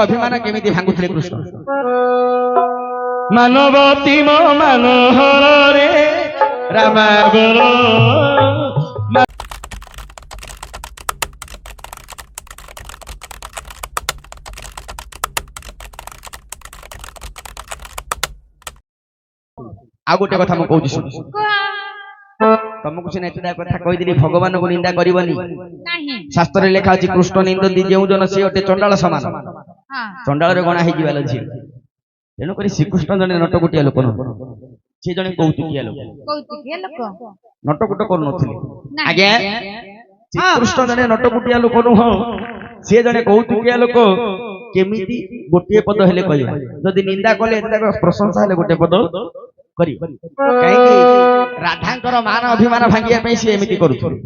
ଅଭିମାନ କେମିତି ଭାଙ୍ଗୁଥିଲେ କୃଷ୍ଣ। ମାନବତୀ ମୋ ମାନହରରେ ରାମାବର ଆଉ ଗୋଟେ କଥା ମୁଁ କହୁଛି ଶୁଣ। ତମକୁ ସିନା ଏତେଟା କଥା କହିଦେଲି ଭଗବାନଙ୍କୁ ନିନ୍ଦା କରିବନି। ଶାସ୍ତ୍ରରେ ଲେଖା ଅଛି କୃଷ୍ଣ ନିନ୍ଦନ୍ତି ଯେଉଁ ଜନ ସେ ଅଟେ ଚଣ୍ଡାଳ ସମାନ। ଚଣ୍ଡାଳରେ ଗଣା ହେଇଯିବା ଝିଅ। ତେଣୁକରି ଶ୍ରୀକୃଷ୍ଣ ଜଣେ ନଟକୁଟିଆ ଲୋକ ନୁହଁ, ସେ ଜଣେ କୌତୁକିଆ ଲୋକ। ନଟକୁଟ କରୁନଥିଲେ ଆଜ୍ଞା। ଶ୍ରୀକୃଷ୍ଣ ଜଣେ ନଟକୁଟିଆ ଲୋକ ନୁହଁ, ସେ ଜଣେ କୌତୁକିଆ ଲୋକ। କେମିତି ଗୋଟିଏ ପଦ ହେଲେ କହିବା, ଯଦି ନିନ୍ଦା କଲେ ପ୍ରଶଂସା ହେଲେ ଗୋଟେ ପଦ କରିବ। କାହିଁକି ରାଧାଙ୍କର ମାନ ଅଭିମାନ ଭାଙ୍ଗିବା ପାଇଁ ସେ ଏମିତି କରୁଥିଲେ,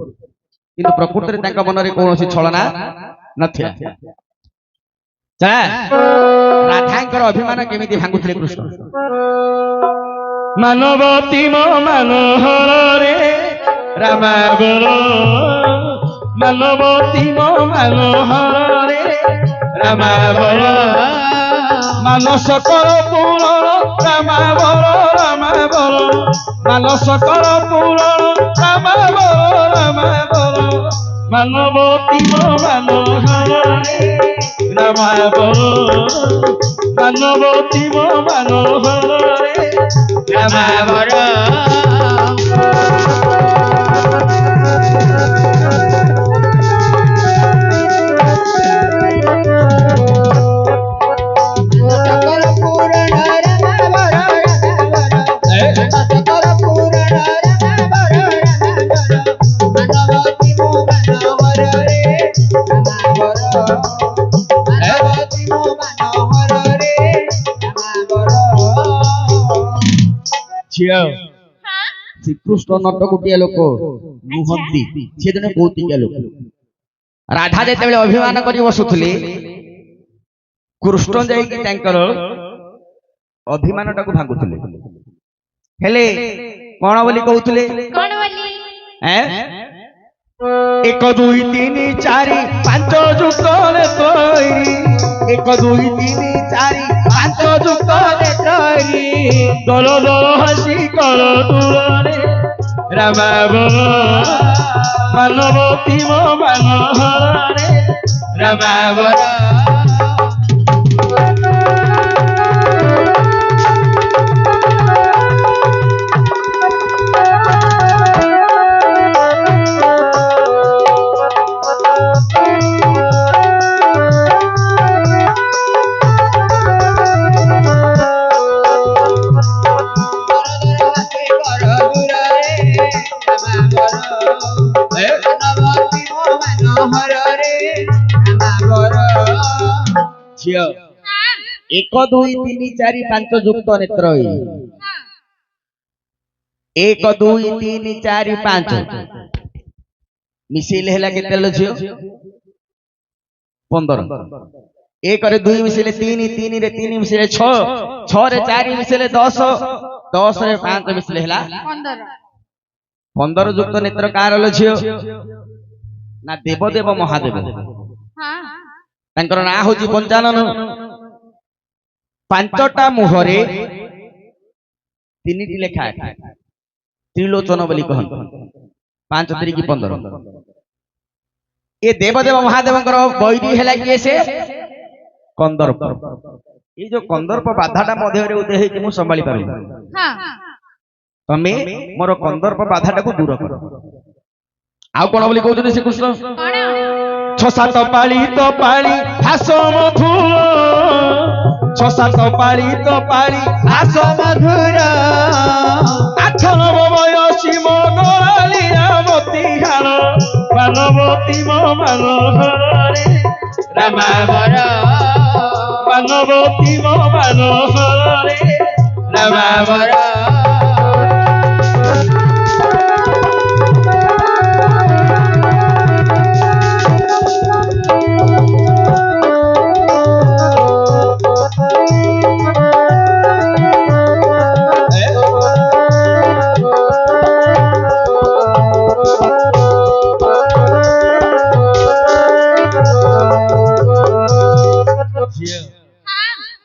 କିନ୍ତୁ ପ୍ରକୃତରେ ତାଙ୍କ ମନରେ କୌଣସି ଛଳନା ନଥିଲା। ରାଧାଙ୍କର ଅଭିମାନ କେମିତି ଭାଙ୍ଗୁଥିଲେ କୃଷ୍ଣ। ମାନବତୀ ମୋ ମାନହରରେ ରାମାବର ମାନବତୀ ମୋ ମାନହରରେ ରାମାବର ମାନସ କର ପୂରଣ ରାମାବର ରାମାବର ମାନସ କର ପୂରଣ ରାମାବର ରାମାବର ମାନବତୀ ମୋ ମାନହରରେ ରାମାବର ମାନବତୀ ମୋ ମାନହରରେ ରାମାବର ଶ୍ରୀକୃଷ୍ଣ ନଟକୁଟିଆ ଲୋକ ନୁହନ୍ତି, ସେ ଜଣେ କୌତୁକିଆ ଲୋକ। ରାଧା ଯେତେବେଳେ ଅଭିମାନ କରି ବସୁଥିଲେ, କୃଷ୍ଣ ଯାଇକି ତାଙ୍କର ଅଭିମାନଟାକୁ ଭାଙ୍ଗୁଥିଲେ। ହେଲେ କଣ ବୋଲି କହୁଥିଲେ? ଏକ ଦୁଇ ତିନି ଚାରି ପାଞ୍ଚ ଯୁକ୍ତରେ ତୈରୀ, ଏକ ଦୁଇ ତିନି ଚାରି ପାଞ୍ଚ ଯୁକ୍ତରେ ତୈରୀ, ଦଳ ଦଳ ହସି କର ଦୂରରେ ରାମାବର ମାନବତୀ ମୋ ମାନହରରେ ରାମାବର ଏକ ଦୁଇ ତିନି ଚାରି ପାଞ୍ଚ ଯୁକ୍ତ ନେତ୍ର, ଏକ ଦୁଇ ତିନି ଚାରି ପାଞ୍ଚ ମିଶେଇଲେ ହେଲା କେତେ ଝିଅ? 15। ଏକରେ ଦୁଇ ମିଶେଇଲେ 3, 3ରେ 3 ମିଶେଇଲେ 6, 6ରେ 4 ମିଶେଇଲେ 10, 10ରେ 5 ମିଶେଇଲେ ହେଲା 15 ଯୁକ୍ତ ନେତ୍ର କାର ଝିଅ? ନା ଦେବଦେବ ମହାଦେବ। ତାଙ୍କର ନାଁ ହଉଛି ପଞ୍ଚାନନ। 5ଟା ମୁହଁରେ 3ଟି ଲେଖା ତ୍ରିଲୋଚନ ବୋଲି କହନ୍ତି। 5 3 15। ଏ ଦେବଦେବ ମହାଦେବଙ୍କର ବୈରୀ ହେଲା କିଏ? ସେ କନ୍ଦର୍ପ। ଏଇ ଯୋଉ କନ୍ଦର୍ପ ବାଧାଟା ମଧ୍ୟରେ ଉଦୟ ହେଇଛି, ମୁଁ ସମ୍ଭାଳି ପାରୁନି। ତମେ ମୋର କନ୍ଦର୍ପ ବାଧାଟାକୁ ଦୂର କର। ଆଉ କଣ ବୋଲି କହୁଛନ୍ତି ଶ୍ରୀକୃଷ୍ଣ? 6-7 ପାଳି ତ ପାଳି ହାସ ମଧୁର, 6-7 ପାଳି ତ ପାଳି ହାସ ମଧୁର, 8-9 ବୟସୀ ମନଳିଆ ମତିହାର ମାନବତୀ ମୋ ମାନହରରେ ରାମାବର ମାନବତୀ ମୋ ମାନହରରେ ରାମାବର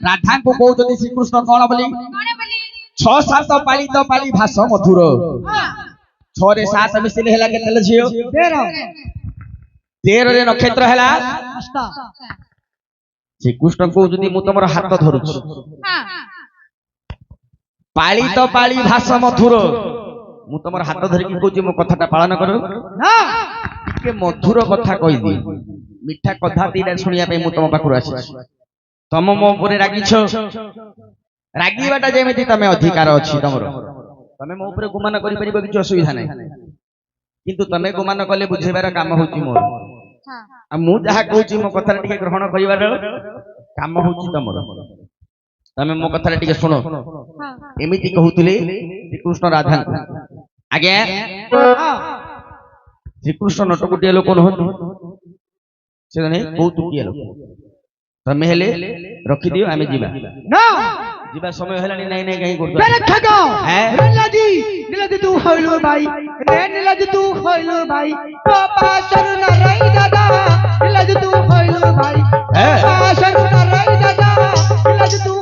राधा को कहते श्रीकृष्ण कौन बोली 6-7 पाली तो पाली भाष मधुर 6-7 मिसिले हेला केतले झियो 13 रे नक्षत्र हेला श्रीकृष्ण को जदि मु तमर हाथ धरुछु पाली तो पाली भाष मधुर मु तमर हाथ धरिकी कहूची मो कथाटा पालन करो के मधुर कथा कहि दी मिठा कथा तीटा सुनिया पे मु तम पाखुर आसी तम मो ऊपर रागिछ रागीबाटा जेमिति तमे अधिकार अछि तमरो तमे मो ऊपर गुमान करि परिबो किछ असुविधा नै किंतु तमे गुमान कले बुझेबार काम होची मोर आ मु जहा कहूची मो कथा टिके ग्रहण करिबार काम होची तमरो तमे मो कथा टिके सुनो एमिति कहउतले श्रीकृष्ण राधा आगे श्रीकृष्ण नटकुटिया लोक नहतु से ने बहुत टुकिया लोक तमे हेले रखि दियो आमे जीवा ना जीवा समय हेलानी नै नै कहीं करतो तेरे ठगा नीलाजी तू होइलो भाई रे नीलाजी तू होइलो भाई पापा सर न रही दादा नीलाजी तू होइलो भाई पापा सर न रही दादा नीलाजी तू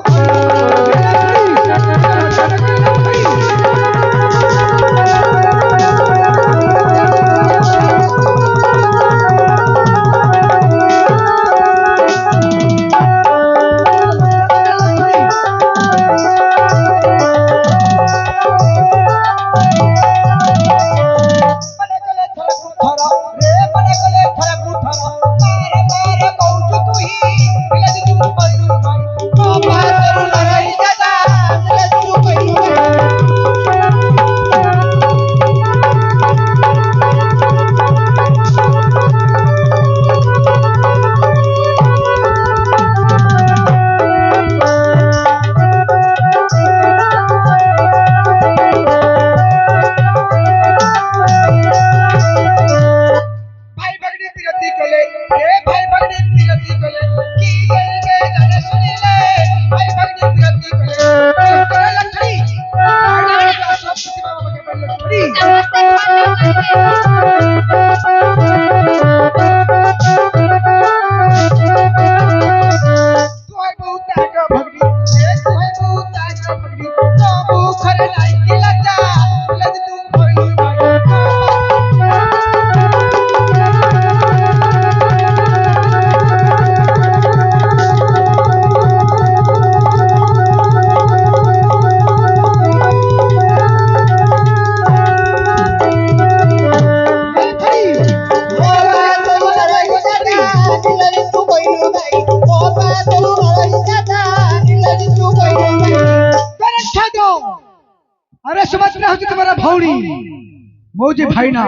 मौजे भाई ना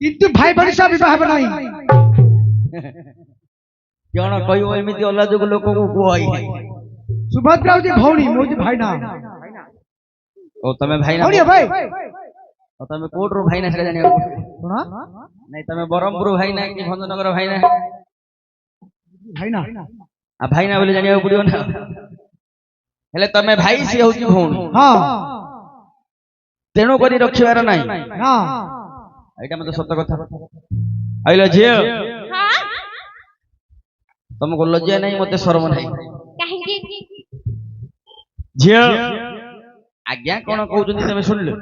किंतु भाई बड़ी सा विवाह बनाई केण कहियो एमिति अलाजुक लोक को कोई सुभद्रा जी भौणी मौजे भाई ना ओ तमे भाई ना भौणी भाई ओ तमे कोट रो भाई ना से जानियो सुना नहीं तमे बरमपुर भाई ना कि भंजनगर भाई ना आ भाई ना बोले जानियो पड़ियो ना हेले तमे भाई से होची भौणी हां तेणु करी रखिबार नाही हां एटा मते सत्य कथा आइला झियो हां तुमको लज्जा नहीं मते शरम नहीं काहे झियो आज्ञा कोन कहउछन्ती तमे सुनले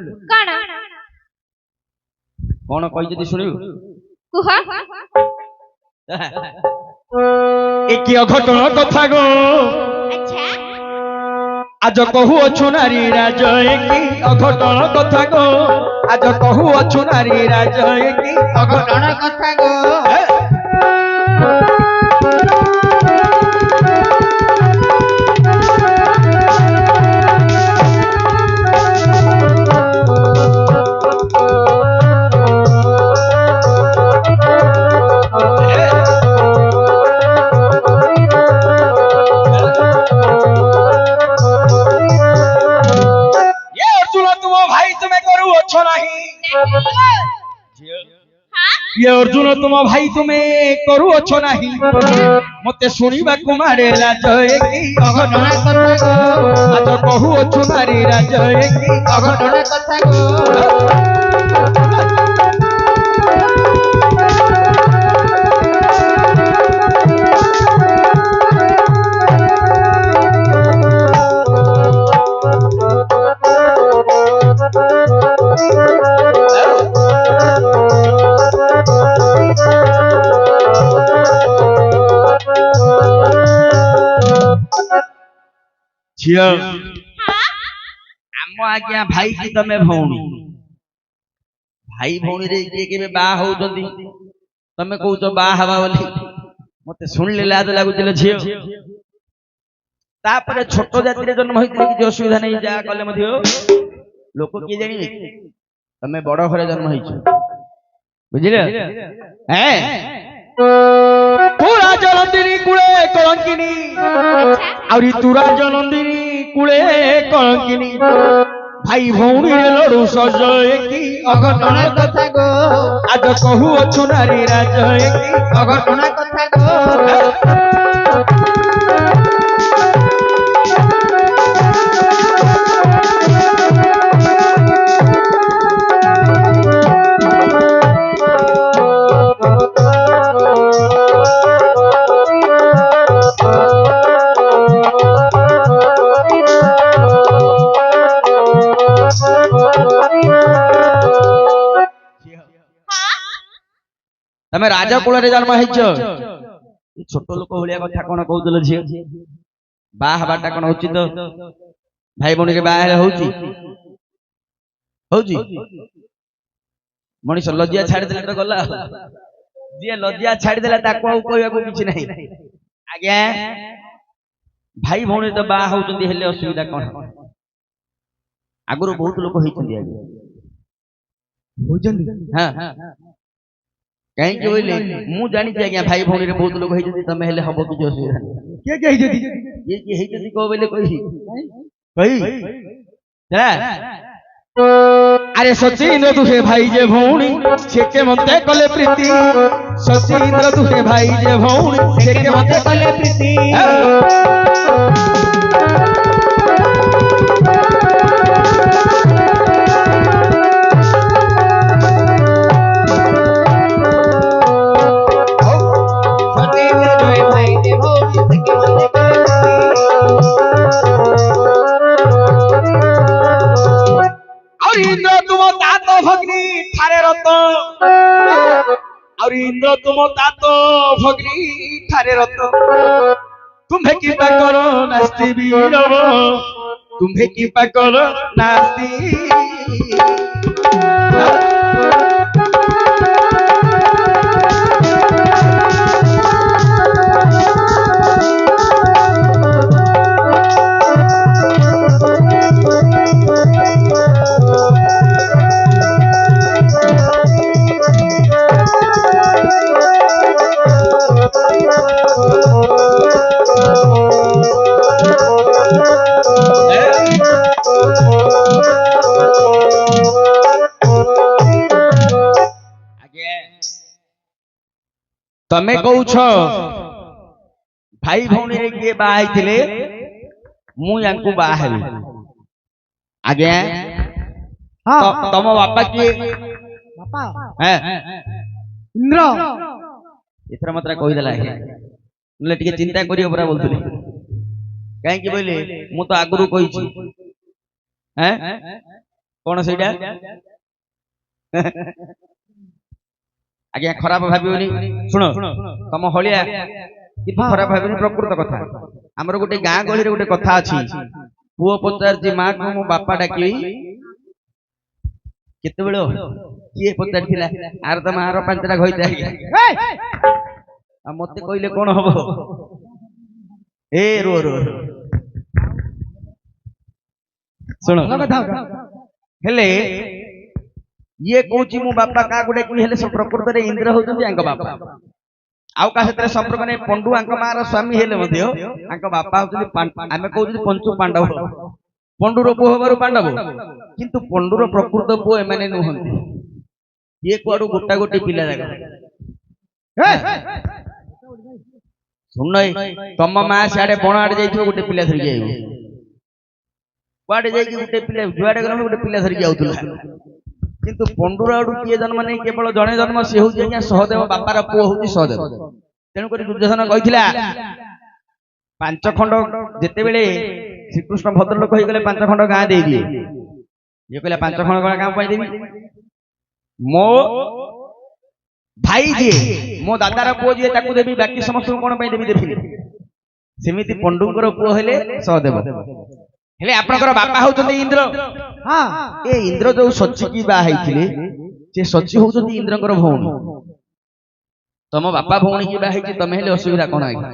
कोन कहि जदी सुनियो कुहा एकी अघटन कथा गो अच्छा आज कहू अछु नारी राज एकी अघटन कथा गो आज कहू अछु नारी राज एकी अघटन कथा गो ये अर्जुन तुम भाई तुम्हें करू अच्छो नहीं मते सुनिबा कुमारे लाज एकी अघटन कथा गो आज कहू अच्छो नारी राज एकी अघटन कथा गो ଝିଅ हाँ ଆମ ଆଜ୍ଞା ଭାଇ କି ତମେ ଭଉଣୀ ଭାଇ ଭଉଣୀରେ କିଏ କେବେ ବାହା ହଉଛନ୍ତି ତମେ କହୁଛ ବାହା ହବା ବୋଲି ମତେ ଶୁଣିଲେ ଲାଜ ଲାଗୁଥିଲା ଝିଅ ତାପରେ ଛୋଟ ଜାତିରେ ଜନ୍ମ ହେଇଥିଲେ କିଛି ଅସୁବିଧା ନାହିଁ ଯାହା କଲେ ମଧ୍ୟ ଲୋକ କିଏ ଜାଣିବେ ତମେ ବଡ ଘରେ ଜନ୍ମ ହେଇଛ ବୁଝିଲ ପୁରା ଜନନ୍ଦିନୀ କୁଳେ କଳଙ୍କିନୀ ଆହୁରି ତୁରା ଜନନ୍ଦିନୀ କୁଳେ କଳଙ୍କିନୀ ଭାଇ ଭଉଣୀରେ ଲଡୁ ସଜ ଏକି ଅଘଟଣ କଥା ଗো ଆଜ କହୁଅଛୁ ନାରୀ ରାଜ ଏକି ଅଘଟଣ କଥା ଗো ତମେ ରାଜ କୂଳରେ ଜନ୍ମ ହେଇଛ ଛୋଟ ଲୋକ ଭଳିଆ କଥା କଣ କହୁଥିଲ ଝିଅ ବାହା ହବାଟା କଣ ଉଚିତ ଭାଇ ଭଉଣୀରେ ବାହା ହେଲେ ହଉଛି ହଉଛି ମଣିଷ ଲଜ୍ଜା ଛାଡିଦେଲେ ତ ଗଲା ଯିଏ ଲଜ୍ଜା ଛାଡିଦେଲା ତାକୁ ଆଉ କହିବାକୁ କିଛି ନାହିଁ ଆଜ୍ଞା ଭାଇ ଭଉଣୀ ତ ବାହା ହଉଛନ୍ତି ହେଲେ ଅସୁବିଧା କଣ ଆଗରୁ ବହୁତ ଲୋକ ହେଇଛନ୍ତି ଆଜ୍ଞା ବୁଝନ୍ତି ହଁ କାହିଁକି କହିଲେ ମୁଁ ଜାଣିଛି ଆଜ୍ଞା ଭାଇ ଭଉଣୀରେ ବହୁତ ଲୋକ ହେଇଛନ୍ତି ତମେ ହେଲେ ହବ କିଛି ଅସୁବିଧା ନାହିଁ କିଏ କିଏ ହେଇଛନ୍ତି କିଏ ହେଇଛନ୍ତି କହ ବୋଇଲେ କହି আরে সচিন্দ্র তুহে ভাই যে ভৌণী সেকে মতে কলে প্রীতি সচিন্দ্র তুহে ভাই যে ভৌণী সেকে মতে কলে প্রীতি ইন্দ্র তুম তাত ভগ্নী ঠারে রত আর ইন্দ্র তুম তাত ভগ্নী ঠারে রত तुम्हें कृपा करो नास्ति वीरव तुम्हें कृपा करो नास्ति तमे कहूछ भाई भौणी रे किए बाहा होइतिले मु यांकु बाहा हेबी आज्ञा हाँ तम बापा किए बापा हैं इंद्र एथरा मात्रा कहि देला है नले टिके चिंता करियो परा बोलथले काहे कि बोले मु तो आगुरु कहि छी हैं कोन सेटा आज्ञा खराब भाबियोनी सुनो तम हलिया कितु खराब भाबियोनी प्रकृत कथा हमर गोटे गां गळी रे गोटे कथा अछि पुओ पचार जी मां को मो बापा डाकी केते बेलो किए पचार थिला आर त मार पांचटा घइता आ मते कइले कोन हबो ए रो रो सुनो हेले ये कहूची मो बापा का गुडे कि हेले प्रकृत रे इंद्र होचंदी आंक बापा आउ का सेतरे संपर्क नै पंडु आंक मार स्वामी हेले मध्य आंक बापा होचंदी आमे कहूची पंचु पांडव पंडु रो पुओ हबारु पांडव किंतु पंडु रो प्रकृत पुओ एमाने नहंती ये कोडु गोटा गोटी पिला जागा सुन तम मां साडे बण आडे जाइथो गोटे पिला धरि जाइबो कुआडे जाइकी गोटे पिला जुआडे गलो गोटे पिला धरि जाउतला किंतु पंडुर आडू किए जन्म नहीं केवल जड़े जन्म सी हूँ सहदेव बापार पुओ हूँ सहदेव तेणुक दुर्योधन कही पांच खंड जिते बेले श्रीकृष्ण भद्रलोक हो गले पांच खंड गाँ दे दिए ये कहला पांच खंड गाँ देवी मो भाई जी मो दादार पुओ जी देवी बाकी समस्त कौन देवी देवी ସେମିତି ପଣ୍ଡୁଙ୍କର ପୁଅ ହେଲେ ସହଦେବ। ହେଲେ ଆପଣଙ୍କର ବାପା ହଉଛନ୍ତି ଇନ୍ଦ୍ର। ହଁ ଏ ଇନ୍ଦ୍ର ଯୋଉ ସଚିକି ବାହା ହେଇଥିଲେ ସେ ସଚି ହଉଛନ୍ତି ଇନ୍ଦ୍ରଙ୍କର ଭଉଣୀ। ତମ ବାପା ଭଉଣୀ କି ବାହା ହେଇଛି, ତମେ ହେଲେ ଅସୁବିଧା କଣ ଆଜ୍ଞା?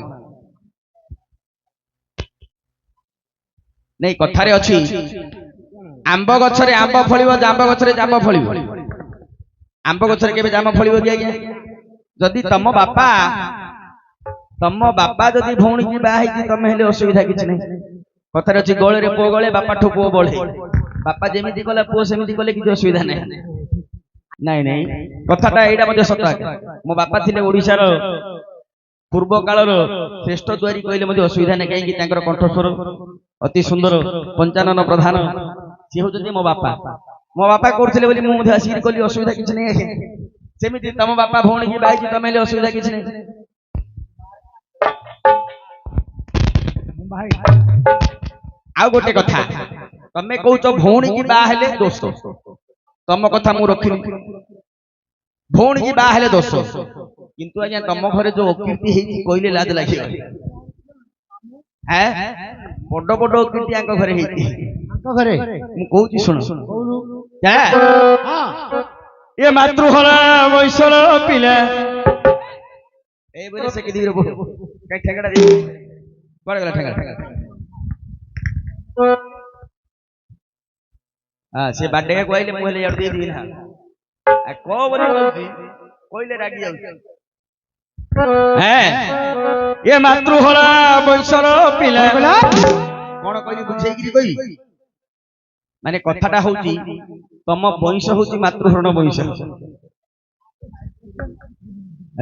ନାଇଁ କଥାରେ ଅଛି ଆମ୍ବ ଗଛରେ ଆମ୍ବ ଫଳିବ, ଜାମ୍ବ ଗଛରେ ଜାମ୍ବ ଫଳିବ। ଆମ୍ବ ଗଛରେ କେବେ ଜାମ୍ବ ଫଳିବ କି ଆଜ୍ଞା? ଯଦି ତମ ବାପା ଯଦି ଭଉଣୀ କି ବାହା ହେଇଛି, ତମେ ହେଲେ ଅସୁବିଧା କିଛି ନାହିଁ। କଥାରେ ଅଛି ଗଳରେ ପୁଅ ଗଳେ, ବାପାଠୁ ପୁଅ ବଳେ। ବାପା ଯେମିତି କଲା ପୁଅ ସେମିତି କଲେ କିଛି ଅସୁବିଧା ନାହିଁ। ନାଇଁ ନାଇଁ କଥାଟା ଏଇଟା ମଧ୍ୟ ସତ। ମୋ ବାପା ଥିଲେ ଓଡିଶାର ପୂର୍ବ କାଳର ଶ୍ରେଷ୍ଠ ଦ୍ୱାରୀ କହିଲେ ମଧ୍ୟ ଅସୁବିଧା ନାହିଁ, କାହିଁକି ତାଙ୍କର କଣ୍ଠସ୍ୱର ଅତି ସୁନ୍ଦର। ପଞ୍ଚାନନ ପ୍ରଧାନ ସିଏ ହଉଛନ୍ତି ମୋ ବାପା। ମୋ ବାପା କରୁଥିଲେ ବୋଲି ମୁଁ ମଧ୍ୟ ଆସିକି କଲି, ଅସୁବିଧା କିଛି ନାହିଁ ଆଜ୍ଞା। ସେମିତି ତମ ବାପା ଭଉଣୀ କି ବାହା ହେଇଛି, ତମେ ହେଲେ ଅସୁବିଧା କିଛି ନାହିଁ। ଭାଇ ଆଉ ଗୋଟେ କଥା, ତମେ କହୁଛ ଭଉଣୀ କି ବାହା ହେଲେ ଦୋଷ। ତମ କଥା ମୁଁ ରଖିନି, ଭଉଣୀ କି ବାହା ହେଲେ ଦୋଷ। କିନ୍ତୁ ଆଜ୍ଞା ତମ ଘରେ ଯୋଉ ଅକୀର୍ତ୍ତି ହେଇଛି କହିଲେ ଲାଜ ଲାଗିବ। ବଡ ବଡ ଅକୀର୍ତ୍ତି ଆଙ୍କ ଘରେ ହେଇଛି। ଘରେ ମୁଁ କହୁଛି ଶୁଣ। ଏ ମାତୃହରା ବୈଶର ପିଲା ଏଇଭଳି ସେ କିଦି ଠେଙ୍ଗଡ଼ା ଦେଇ କୁଆଡେ ଗଲା ଠେଙ୍ଗଡ଼ା? ସେ ବାଡେଇ କହିଲେ ମୁଁ ହେଲେ ଇଆଡୁ ଦେଇଦେବି ନା। କଣ ବୋଲି କହୁଛି କହିଲେ ରାଗି ଯାଉଛି। ଏ ମାତୃହରା ବୈଶର ପିଲା କଣ କହିଲି ବୁଝେଇକିରି କହିବି। ମାନେ କଥାଟା ହଉଛି ତମ ବଂଶ ହଉଛି ମାତୃହରଣ ବଂଶ।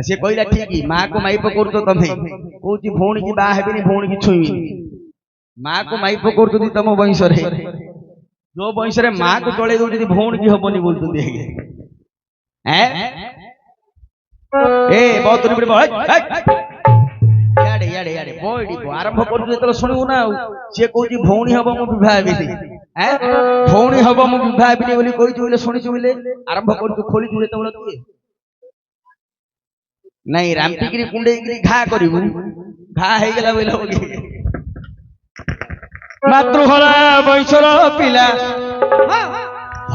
ସେ କହିଲା ଠିକ, ମା କୁ ମାଇପ କରୁଛ ତମେ, କହୁଛି ଭଉଣୀ କି ବାହା ହେବିନି, ଭଉଣୀ କି ଛୁଇଁବିନି। ମା କୁ ମାଇପ କରୁଛନ୍ତି ତମ ବଂଶରେ, ଯୋଉ ବଂଶରେ ମା କୁ ଚଳେଇ ଦଉଛନ୍ତି ଭଉଣୀ କି ହବନି ବୋଲୁଛନ୍ତି। ଆରମ୍ଭ କରୁଛୁ ଯେତେବେଳେ ଶୁଣିବୁ ନା। ଆଉ ସିଏ କହୁଛି ଭଉଣୀ ହବ ମୁଁ ବିବାହ ହେବିନି, ଭଉଣୀ ହବ ମୁଁ ବିବାହ ହେବିନି ବୋଲି କହିଛୁ ବୋଲେ ଶୁଣିଛୁ ବୋଲେ ଆରମ୍ଭ କରୁଛୁ। ଖୋଲିଛୁ ଯେତେବେଳେ କିଏ ନାଇଁ ରାମ୍ପିକିରି କୁଣ୍ଡେଇକିରି ଘା କରିବୁ, ଘା ହେଇଗଲା ବୋଇଲେ ହବ କି? ମାତୃହରା ବଂଶର ପିଲା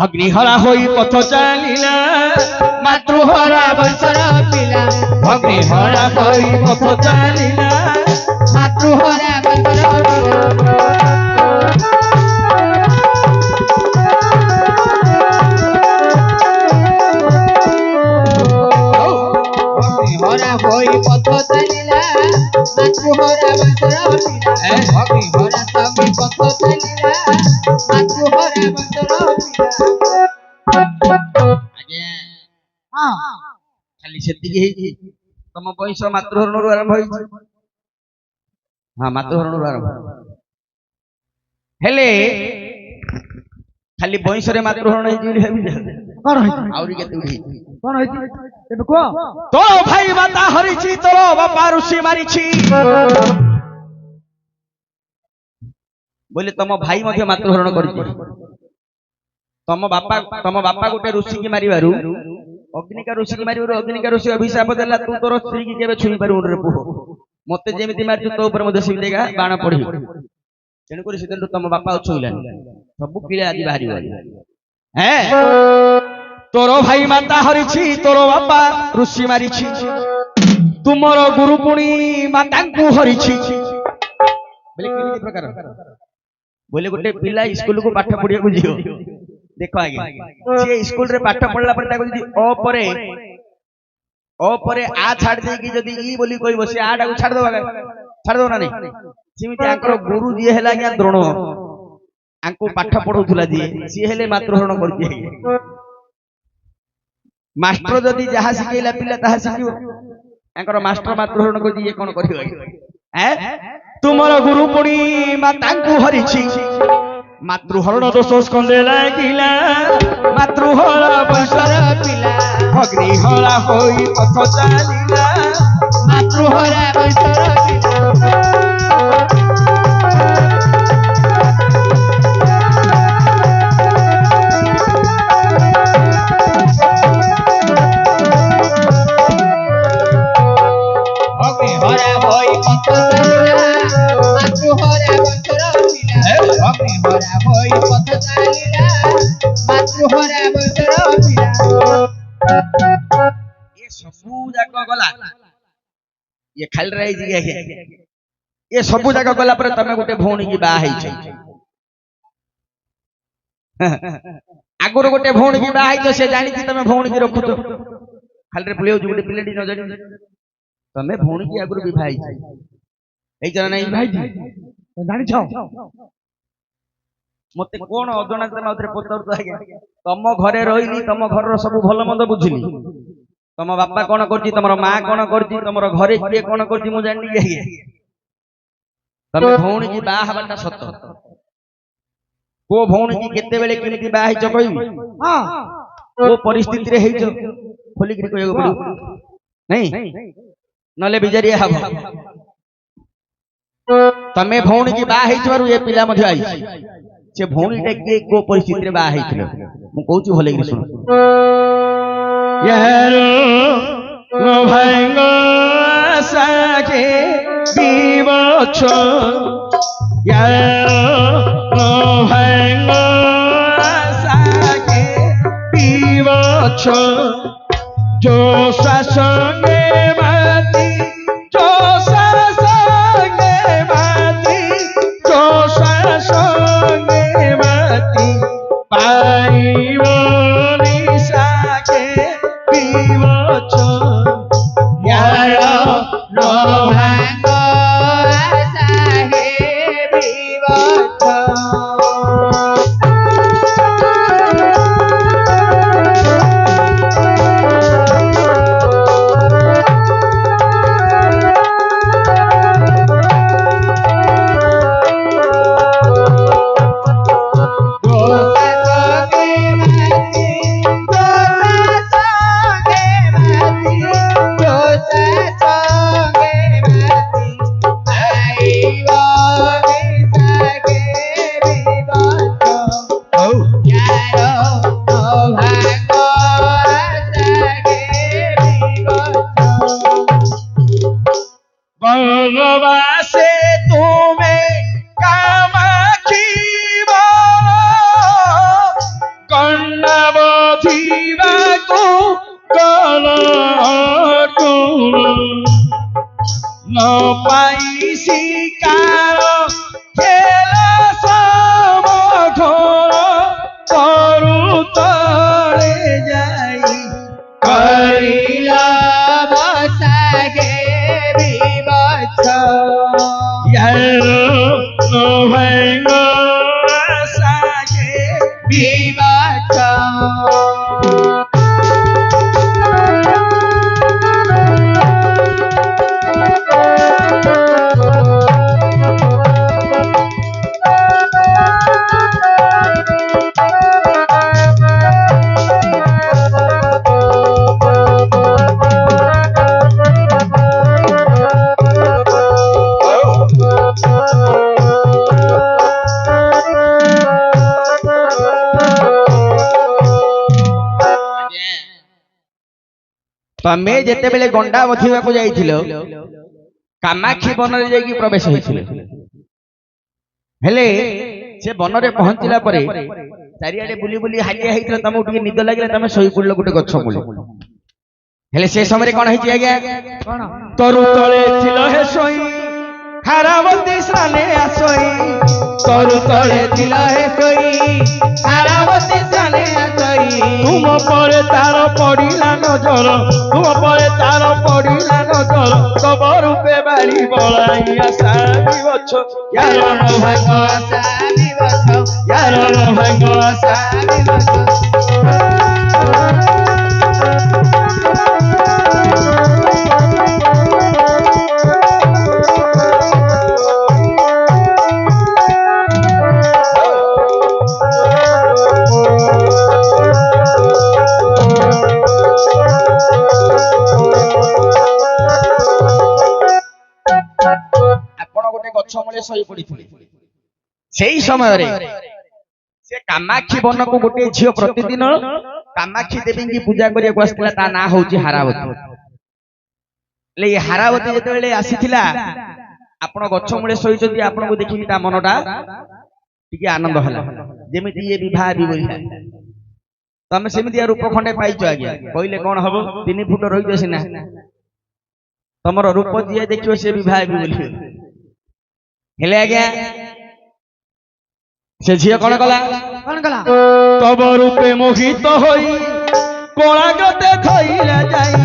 ଅଗ୍ନିହରା ହୋଇ ପଥ ଚାଲିଲା। ମାତୃହରା ବଂଶର ପିଲା ଅଗ୍ନିହରା ହୋଇ ପଥ ଚାଲିଲା। ମାତୃହରା ବଂଶର হরা হই পথ চালিলা, মাতৃহরা বংশর পিলা। অগ্নিহরা সঙ্গে পথ চালিলা, মাতৃহরা বংশর পিলা। ଖାଲି ସେତିକି ହେଇଛି? ତମ ବଂଶ ମାତୃହରଣରୁ ଆରମ୍ଭ ହେଇଛି। ମାତୃହରଣରୁ ଆରମ୍ଭ ହେଲେ ଖାଲି ବଂଶରେ ମାତୃହରଣ ହେଇଛି ବୋଲି ଭାବିଛ? କଣ ହେଇଛି? ଆହୁରି କେତେ ହେଇଛି? କଣ ହେଇଛି ଏବେ କୁହ? ତୋର ଭାଇ ମାତା ହରିଛି, ତୋର ବାପା ଋଷି ମାରିଛି ବୋଲେ ତମ ଭାଇ ମଧ୍ୟ ମାତୃହରଣ କରିଛି। ତମ ବାପା ଗୋଟେ ଋଷିକି ମାରିବାରୁ, ଅଗ୍ନିକା ଋଷିକି ମାରିବାରୁ ଅଗ୍ନିକା ଋଷି ଅଭିଶାପ ଦେଲା, ତୁ ତୋର ସ୍ତ୍ରୀକି କେବେ ଛୁଇଁ ପାରିବୁନି ରେ ପୁଅ। ମତେ ଯେମିତି ମାରିଛୁ ତୋ ଉପରେ ମଧ୍ୟ ସେମିତି ବାଣ ପଡିବ। ତେଣୁକରି ସେଦିନଠୁ ତମ ବାପା ଆଉ ଛୁଇଁଲାନି। ସବୁ ପିଲା ଆଜି ବାହାରିବ। ତୋର ଭାଇ ମାତା ହରିଛି, ତୋର ବାପା ଋଷି ମାରିଛି, ତୁମର ଗୁରୁ ପୁଣି ମାତାଙ୍କୁ ହରିଛି। ବୋଲେ ଗୋଟେ ପିଲା ସ୍କୁଲକୁ ପାଠ ପଢିବାକୁ ଯିବ, ଦେଖ ଆଜ୍ଞା ସିଏ ସ୍କୁଲରେ ପାଠ ପଢିଲା ପରେ ତାକୁ ଯଦି ଅ ପରେ ଆ ଛାଡି ଦେଇକି ଯଦି ଇ ବୋଲି କହିବ, ସେ ଆ ଟାକୁ ଛାଡିଦବ ନା ନାଇଁ? ସେମିତି ଆଙ୍କର ଗୁରୁ ଯିଏ ହେଲା ଆଜ୍ଞା ଦ୍ରୋଣ, ଆଙ୍କୁ ପାଠ ପଢଉଥିଲା ଯିଏ, ସିଏ ହେଲେ ମାତୃହରଣ କରିଛି। ମାଷ୍ଟର ଯଦି ଯାହା ଶିଖେଇଲା ପିଲା ତାହା ଶିଖିବ। ତାଙ୍କର ମାଷ୍ଟର ମାତୃହରଣ କରିଛି, ଇଏ କଣ କରିବ? ତୁମର ଗୁରୁ ପୁଣି ମାତାଙ୍କୁ ହରିଛି, ମାତୃହରଣ ଦୋଷ ସ୍କନ୍ଧେ ଲାଗିଲା। ମାତୃହରା ବଂଶର ପିଲା ଅଗ୍ନିହରା ହୋଇ ପଥ ଚାଲିଲା। ମାତୃହରା ବଂଶର অগ্নিহরা হই পথ চালিলা, ये खाली रही जी आज्ञा ये सब जगह गला पर तमे गोटे भौणी की बाहा हेइछ आगुर गोटे भौणी की बाहा हेइछ से जानि कि तमे भौणी की रखुछ खाली रे पुलियो गोटे पिलेटी न जानि तमे भौणी की आगुर विवाह हेइछ एई जन नहीं भाई जानि छ मते कोन अजनात नथरे पतर तो आज्ञा तम घरे रहिनी तम घर सब भलो मंद बुझिली तम बापा कोन करजी तमरो मां कोन करजी तमरो घरे किए कोन करजी मु जानि आज्ञा तमे भौणी की बाहा हबाटा सत को भौणी की केते बेले केमिति बाहा हेइछ कहिबी हां को परिस्थिति रे हेइछ खोली के कहयो पड़ो नहीं नले बिजरिया हब तमे भौणी की बाहा हेइछ बारु ए पिला मध्ये आई से भौणी टे के को परिस्थिति रे बाहा हेइछ मु कहूची भले कि सुन यारो नो भाईंगो साके जीवछ यारो नो भाईंगो साके जीवछ जो सासंगे माती जो सासंगे माती जो सासंगे माती पाइबो निसाके जीवछ यारो नो भांगो साहे विवथ बनवासे तुम्हें कामाखी कन्या बधिवा को न पाई शिकार खेला सब घोर करू तले जाई करिला बसागे विवथ यारो नो भाईंगो साके विवथ तमे जेते बेले गंडा बथिवा को जाइथिलो कामाक्षी वन रे जाई प्रवेश होइथिलो हेले से वन रे पहुंचला परे चारियाडे बुली बुली हालिया हेइथिलो तमु टिके निद लागिला तमे सोई पुडलो गुटे गच्छ मूले हेले से समय कोन हेछि आज्ञा कोन तरु तळे थिलो हे सोई हारावती स्नाने आसोई तरु तळे थिलो हे सोई हारावती स्नाने आसोई तुम परे तार पडिला नजर तुम परे तार पडिला नजर तब रूपे बारी बळाइया साबी बछ यारो नो भांगो साबी बछ यारो नो भांगो साबी बछ गछमूले सही पड़िथिले सेही समय रे से कामाक्षी वन को गोटे झियो प्रतिदिन कामाक्षी देवी की पूजा करिया को आस्थिला ता ना होची हारावती ले हारावती जते बेले आसीथिला आपण गछमूले सही जदी आपण को देखि ता मनटा टिके आनंद हला जेमिति ये विवाह बिबोला तमे सेमिति रूप खंडे पाइचो आज्ञा कहले कोन हबो 3 फुट रहिजो सिना ତମର ରୂପ ଯିଏ ଦେଖିବ ସେ ବିବାହ ବି ବୋଲିବେ ହେଲେ ଆଜ୍ଞା ସେ ଝିଅ କଣ କଲା କଣ କଲା ତବ ରୂପେ ମୋହିତ ହୋଇ କୋଳାଗ୍ରତେ ଧଇଲା ଯାଇ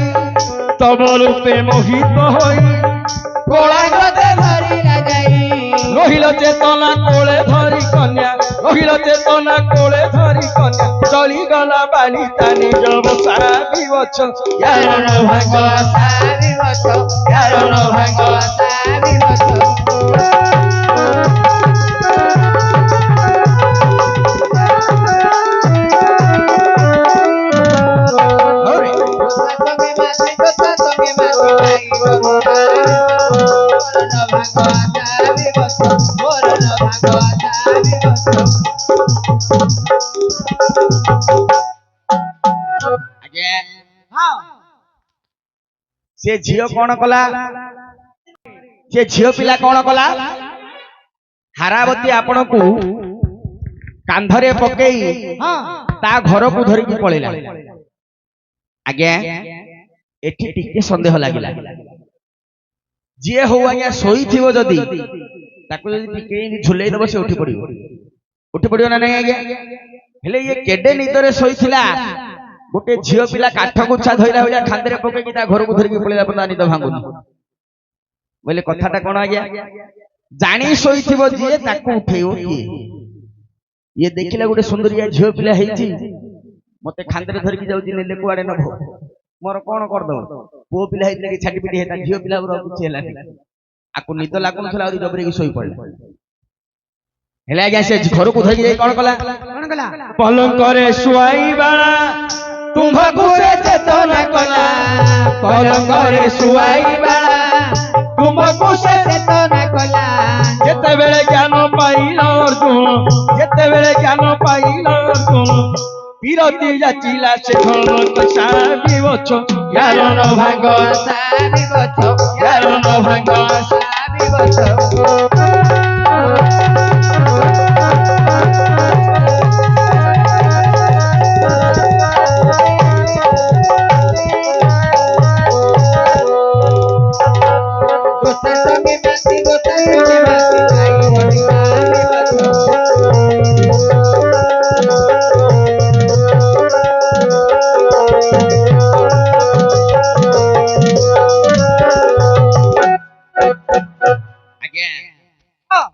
ତବ ରୂପେ ମୋହିତ ହୋଇ কোলাগ্রতে ধরিলা যাই রহিল চেতনা কোলে ধরি কন্যা রহিল চেতনা কোলে ধরি কন্যা চলি গলা বালিতা নিজ বসা বিবচ্ছ কারণ ভাঙ্গ সাবি বছ কারণ ভাঙ্গ সাবি বছ তুমি মাসি কথা তুমি মাসি যাইব মরণ ভাঙ্গ সাবি বছ মরণ ভাঙ্গ সাবি বছ ଆଜ୍ଞା ସେ ଝିଅ କଣ କଲା ସେ ଝିଅ ପିଲା କଣ କଲା ହାରାବତୀ ଆପଣଙ୍କୁ କାନ୍ଧରେ ପକେଇ ହଁ ତା ଘରକୁ ଧରିକି ପଳେଇଲା ଆଜ୍ଞା ଏଠି ଟିକେ ସନ୍ଦେହ ଲାଗିଲା ଯିଏ ହଉ ଆଜ୍ଞା ଶୋଇଥିବ ଯଦି ତାକୁ ଯଦି ଟିକେ ଝୁଲେଇ ଦବ ସେ ଉଠି ପଡିବ ନା ନାଇଁ ଆଜ୍ଞା ହେଲେ ଇଏ କେଡେ ନିଦରେ ଶୋଇଥିଲା ଗୋଟେ ଝିଅ ପିଲା କାଠ ଗୁଚ୍ଛା ଧଇଲା ଭଳିଆ ଖାନ୍ଦିରେ ପକେଇକି ତା ଘରକୁ ଧରିକି ପଳେଇଲା ପର୍ଯ୍ୟନ୍ତ ନିଦ ଭାଙ୍ଗୁନି ବୋଇଲେ କଥାଟା କଣ ଆଜ୍ଞା ଜାଣି ଶୋଇଥିବ ଯିଏ ତାକୁ ଉଠେଇବ କିଏ ଇଏ ଦେଖିଲା ଗୋଟେ ସୁନ୍ଦରିଆ ଝିଅ ପିଲା ହେଇଛି ମତେ ଖାନ୍ଦିରେ ଧରିକି ଯାଉଛି ନେଲେ କୁଆଡେ ନବ ମୋର କଣ କରିଦବ ପୁଅ ପିଲା ହେଇଥିଲେ କି ଛାଟି ପିଟି ହେଇତା ଝିଅ ପିଲା କିଛି ହେଲାନି ଆକୁ ନିଦ ଲାଗୁନଥିଲା ଆହୁରି ଜବରେଇକି ଶୋଇ ପଡିଲା ହେଲେ ଆଜ୍ଞା ସେ ଘରକୁ ଧରିକି ଯାଇ କଣ କଲା କଣ କଲା ପଲଙ୍କରେ ଶୁଆଇବା ତୁମ୍ଭକୁ ସେ ଚେତନା କଲା ପଲଙ୍କରେ ଶୁଆଇବା ତୁମ୍ଭକୁ ସେ চেতনা কলা ଯେତେବେଳେ ଜ୍ଞାନ ପାଇଲ ଅର୍ଜୁନ ଯେତେବେଳେ ଜ୍ଞାନ ପାଇଲ ଅର୍ଜୁନ ବିରତି ଯାଚିଲା ସେ ଧନ ସାବି ବଛ ଜ୍ଞାନ ଭାଙ୍ଗ সাবি বছ ଜ୍ଞାନ ଭାଙ୍ଗ সাবি বছ গোসা সঙ্গে মাসি যাইব সাবি বছ ଆଜ୍ଞା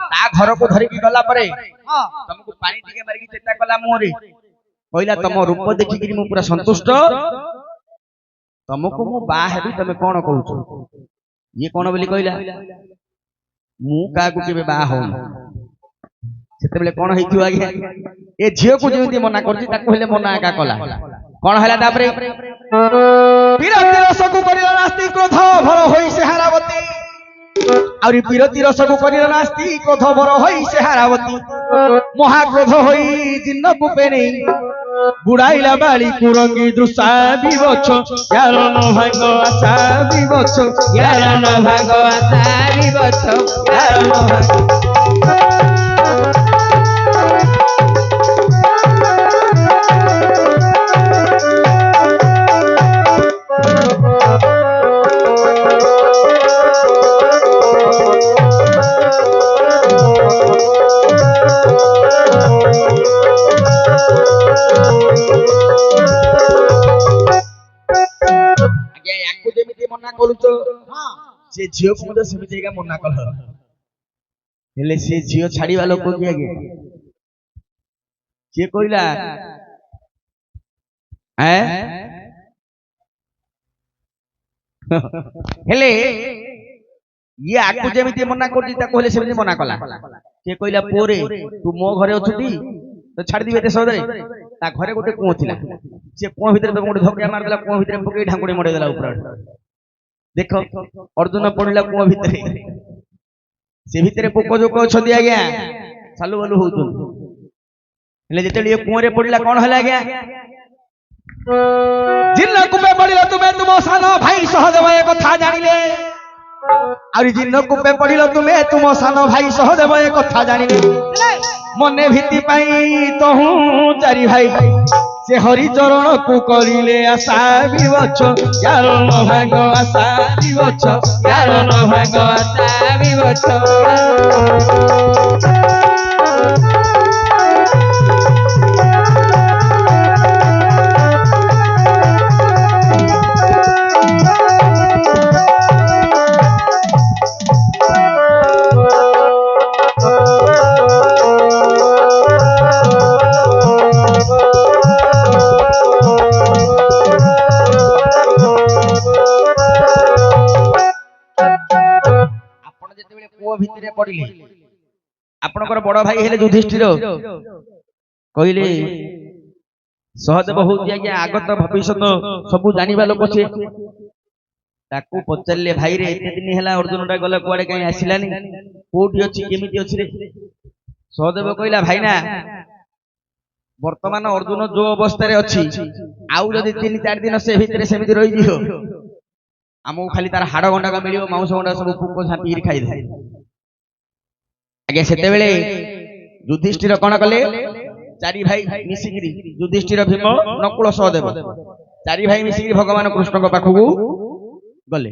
ତା ଘରକୁ ଧରିକି ଗଲା ପରେ ହଁ ତମକୁ ପାଣି ଟିକେ ମାରିକି ଚେତା କଲା ମୁହଁରେ କହିଲା ତମ ରୂପ ଦେଖିକିରି ମୁଁ ପୁରା ସନ୍ତୁଷ୍ଟ ତମକୁ ମୁଁ ବାହା ହେବି ତମେ କଣ କହୁଛ ଇଏ କଣ ବୋଲି କହିଲା ମୁଁ କାହାକୁ କେବେ ବାହା ହଉନି ସେତେବେଳେ କଣ ହେଇଥିବ ଆଜ୍ଞା ଏ ଝିଅକୁ ଯେମିତି ମନା କରୁଛି ତାକୁ ହେଲେ ମନା ଏକା କଲା କଣ ହେଲା ତାପରେ ବିରତି ରସକୁ କରିଲ ନାସ୍ତି କ୍ରୋଧ ଭର ହୋଇ ସେ ହାରାବତୀ ଆହୁରି ବିରତି ରସକୁ କରିଲ ନାସ୍ତି କ୍ରୋଧ ଭର ହୋଇ ସେ ହାରାବତୀ ମହାକ୍ରୋଧ ହୋଇ ଦିନକୁ ପେନେଇ ବୁଡାଇଲା ବାଳି କୁରଙ୍ଗୀ ଦୃଶା ବିବଛ ଜ୍ଞାନ ଭାଙ୍ଗ ଆଶା ବିବଛ জ্ঞান ভাঙ্গ সাবি বছ ଜ୍ଞାନ ଭାଙ୍ଗ ଆଜ୍ଞା ୟାକୁ ଯେମିତି ମନା କରୁଛ ସେ ଝିଅକୁ ମଧ୍ୟ ସେମିତି ଆଜ୍ଞା ମନା କଲ ହେଲେ ସେ ଝିଅ ଛାଡିବା ଲୋକ କି ଆଜ୍ଞା କିଏ କହିଲା ହେଲେ ଇଏ ଆକୁ ଯେମିତି ମନା କରୁଛି ତାକୁ ହେଲେ ସେମିତି ମନା କଲା କିଏ କହିଲା ପୁଅରେ ତୁ ମୋ ଘରେ ଅଛୁ ତ ଛାଡିଦିବି ଏତେ ସହଜରେ ତା ଘରେ ଗୋଟେ କୂଅ ଥିଲା ସେ କୂଅ ଭିତରେ ତାକୁ ଗୋଟେ ଧକ୍କା ମାରିଦେଲା କୂଅ ଭିତରେ ପକେଇ ଢାଙ୍କୁଣି ମଡେଇଦେଲା ଉପର ଦେଖ ଅର୍ଜୁନ ପଡିଲା କୂଅ ଭିତରେ ସେ ଭିତରେ ପୋକ ଜୋକ ଅଛନ୍ତି ଆଜ୍ଞା ସାଲୁ ବାଲୁ ହଉଛନ୍ତି ହେଲେ ଯେତେବେଳେ ଏ କୂଅରେ ପଡିଲା କଣ ହେଲା ଆଜ୍ଞା ଜିନ୍ନ କୂପେ ପଡିଲ ତୁମେ ତୁମ ସାନ ଭାଇ ସହଦେବ ଏ କଥା ଜାଣିଲେ ଆହୁରି ଜିନ୍ନ କୂପେ ପଡିଲ ତୁମେ ତୁମ ସାନ ଭାଇ ସହଦେବ ଏ କଥା ଜାଣିଲେ ମନେ ଭୀତି ପାଇଁ ତହୁଁ ଚାରି ଭାଇ ସେ ହରିଚରଣ କୁ କରିଲେ ଆଶା ବିବଛ ୟାର ନ ଭାଙ୍ଗ ଆଶା ବିବଛ ୟାର ନ ଭାଙ୍ଗ ଆଶା ବିବଛ ପୁଅ ଭିତରେ ପଡ଼ିଲେ ଆପଣଙ୍କର ବଡ ଭାଇ ହେଲେ ଯୁଧିଷ୍ଠିର କହିଲେ ସହଦେବ ହଉଛି ଆଜ୍ଞା ଆଗତ ଭବିଷ୍ୟତ ସବୁ ଜାଣିବା ଲୋକ ସେ ତାକୁ ପଚାରିଲେ ଭାଇରେ ଏତେ ଦିନ ହେଲା ଅର୍ଜୁନଟା ଗଲା କୁଆଡେ କାହିଁ ଆସିଲାନି କୋଉଠି ଅଛି କେମିତି ଅଛି ରେ ସହଦେବ କହିଲା ଭାଇନା ବର୍ତ୍ତମାନ ଅର୍ଜୁନ ଯୋଉ ଅବସ୍ଥାରେ ଅଛି ଆଉ ଯଦି 3-4 ଦିନ ସେ ଭିତରେ ସେମିତି ରହିଯିବ ଆମକୁ ଖାଲି ତାର ହାଡ଼ ଗଣ୍ଡାକ ମିଳିବ ମାଉଁସ ଗଣ୍ଡା ସବୁ ପୋକ ଝାମ୍ପିକି ଖାଇଦେବେ ଆଜ୍ଞା ସେତେବେଳେ ଯୁଧିଷ୍ଠିର କଣ କଲେ 4 ଭାଇ ମିଶିକିରି ଯୁଧିଷ୍ଠିର ଭୀମ ନକୁଳ ସହଦେବ 4 ଭାଇ ମିଶିକିରି ଭଗବାନ କୃଷ୍ଣଙ୍କ ପାଖକୁ ଗଲେ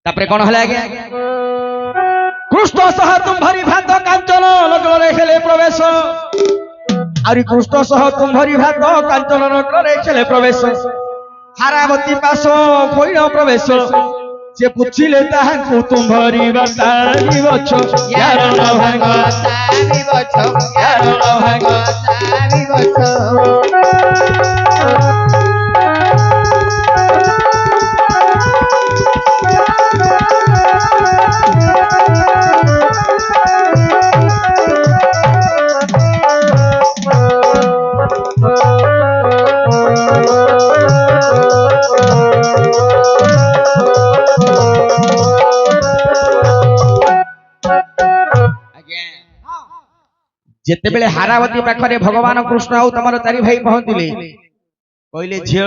ତାପରେ କଣ ହେଲା ଆଜ୍ଞା କୃଷ୍ଣ ସହ ତୁମ୍ଭରି ଭାତ କାଞ୍ଚନ ନଗରରେ ହେଲେ ପ୍ରବେଶ ଆରି କୃଷ୍ଣ ସହ ତୁମ୍ଭରି ଭାତ କାଞ୍ଚନ ନଗରରେ ହେଲେ ପ୍ରବେଶ ହାରାବତୀ ପାଶ ଭୈର ପ୍ରବେଶ ସେ ପୁଛିଲେ ତାହାଙ୍କୁ ତୁମ୍ଭରି ବାର୍ତ୍ତା ବିବଛ ୟାର ନ ଭାଙ୍ଗ ଆଶା ବିବଛ ୟାର ନ ଭାଙ୍ଗ ଆଶା ବିବଛ ଯେତେବେଳେ ହାରାବତୀ ପାଖରେ ଭଗବାନ କୃଷ୍ଣ ଆଉ ତମର 4 ଭାଇ ପହଞ୍ଚିଲେ କହିଲେ ଝିଅ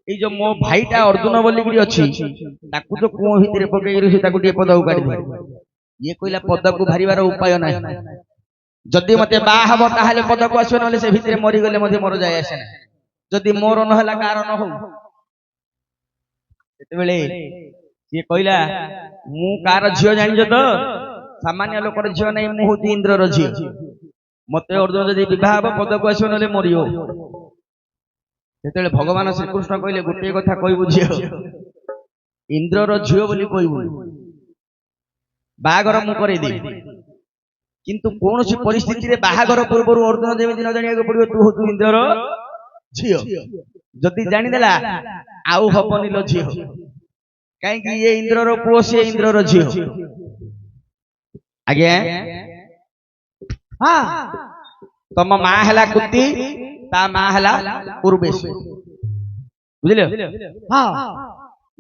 ଏଇ ଯୋଉ ମୋ ଭାଇଟା ଅର୍ଜୁନ ବୋଲିକିରି ଅଛି ତାକୁ ତ କୁଅ ଭିତରେ ପକେଇକିରି ତାକୁ ଟିକେ ପଦାକୁ କାଢିଦେ ଇଏ କହିଲା ପଦାକୁ ବାହାରିବାର ଉପାୟ ନାହିଁ ଯଦି ମତେ ବାହା ହବ ତାହେଲେ ପଦାକୁ ଆସିବ ନହେଲେ ସେ ଭିତରେ ମରିଗଲେ ମଧ୍ୟ ମୋର ଯାଏ ଆସେ ନା ଯଦି ମୋର ନହେଲା କାହାର ନ ହଉ ସେତେବେଳେ ସିଏ କହିଲା ମୁଁ କାହାର ଝିଅ ଜାଣିଛ ତ ସାମାନ୍ୟ ଲୋକର ଝିଅ ନାହିଁ ମୁଁ ହଉଛି ଇନ୍ଦ୍ରର ଝିଅ ମତେ ଅର୍ଜୁନ ଯଦି ବିବାହ ହବ ପଦକୁ ଆସିବ ନହେଲେ ମରିବ ସେତେବେଳେ ଭଗବାନ ଶ୍ରୀକୃଷ୍ଣ କହିଲେ ଗୋଟିଏ କଥା କହିବୁ ଝିଅ ଇନ୍ଦ୍ରର ଝିଅ ବୋଲି କହିବୁ ବାହାଘର ମୁଁ କରେଇଦେବି କିନ୍ତୁ କୌଣସି ପରିସ୍ଥିତିରେ ବାହାଘର ପୂର୍ବରୁ ଅର୍ଜୁନ ଯେମିତି ନ ଜାଣିବାକୁ ପଡିବ ତୁ ହଉଛୁ ଇନ୍ଦ୍ରର ଝିଅ ଯଦି ଜାଣିଦେଲା ଆଉ ହବନି ଲୋ ଝିଅ କାହିଁକି ଇଏ ଇନ୍ଦ୍ରର ପୁଅ ସିଏ ଇନ୍ଦ୍ରର ଝିଅ ଆଜ୍ଞା ତମ ମା ହେଲା କୁନ୍ତି ତା ମା ହେଲା ପୂର୍ବେଶ ବୁଝିଲେ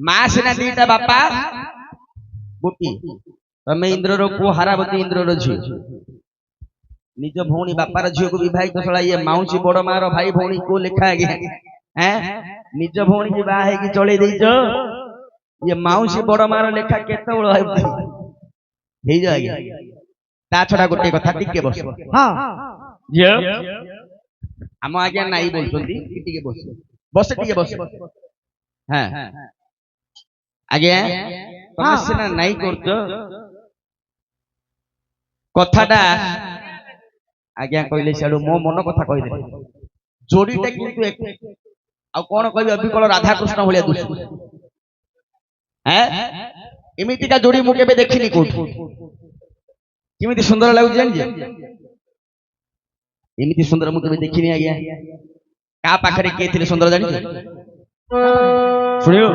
ମା ସିନା 2ଟା ବାପା ଗୋଟିଏ ତମେ ଇନ୍ଦ୍ରର ପୁଅ ହାରାବତୀ ଇନ୍ଦ୍ରର ଝିଅ ନିଜ ଭଉଣୀ ବାପାର ଝିଅକୁ ବିବାହିତ ଶଳା ଇଏ ମାଉସୀ ବଡ ମାର ଭାଇ ଭଉଣୀ କୋଉ ଲେଖା ଆଜ୍ଞା ନିଜ ଭଉଣୀକି ବାହା ହେଇକି ଚଳେଇ ଦେଇଛ ଇଏ ମାଉସୀ ବଡ ମାର ଲେଖା କେତେବେଳେ ହେଇଯାଉ ଆଜ୍ଞା ତା ଛଡା ଗୋଟେ କଥା ଟିକେ ବସ ଝିଅ ଆମ ଆଜ୍ଞା ନାଇଁ ବୋଲୁଛନ୍ତି ଟିକେ ବସ ବସ ଟିକେ ବସ ଆଜ୍ଞା ତମେ ସିନା ନାଇଁ କରୁଛ କଥାଟା ଆଜ୍ଞା କହିଲେ ସିଆଡୁ ମୋ ମନ କଥା କହିଦେଲେ ଯୋଡିଟା କିନ୍ତୁ ଆଉ କଣ କହିବି ଅବିକଳ ରାଧାକୃଷ୍ଣ ଭଳିଆ ଦୁଷ ଏମିତିକା ଯୋଡି ମୁଁ କେବେ ଦେଖିନି କୋଉଠି କେମିତି ସୁନ୍ଦର ଲାଗୁଛି ଜାଣିଛ ଏମିତି ସୁନ୍ଦର ମୁଁ କେବେ ଦେଖିନି ଆଜ୍ଞା କାହା ପାଖରେ କିଏ ଥିଲେ ସୁନ୍ଦର ଜାଣିଛ ଶୁଣିବ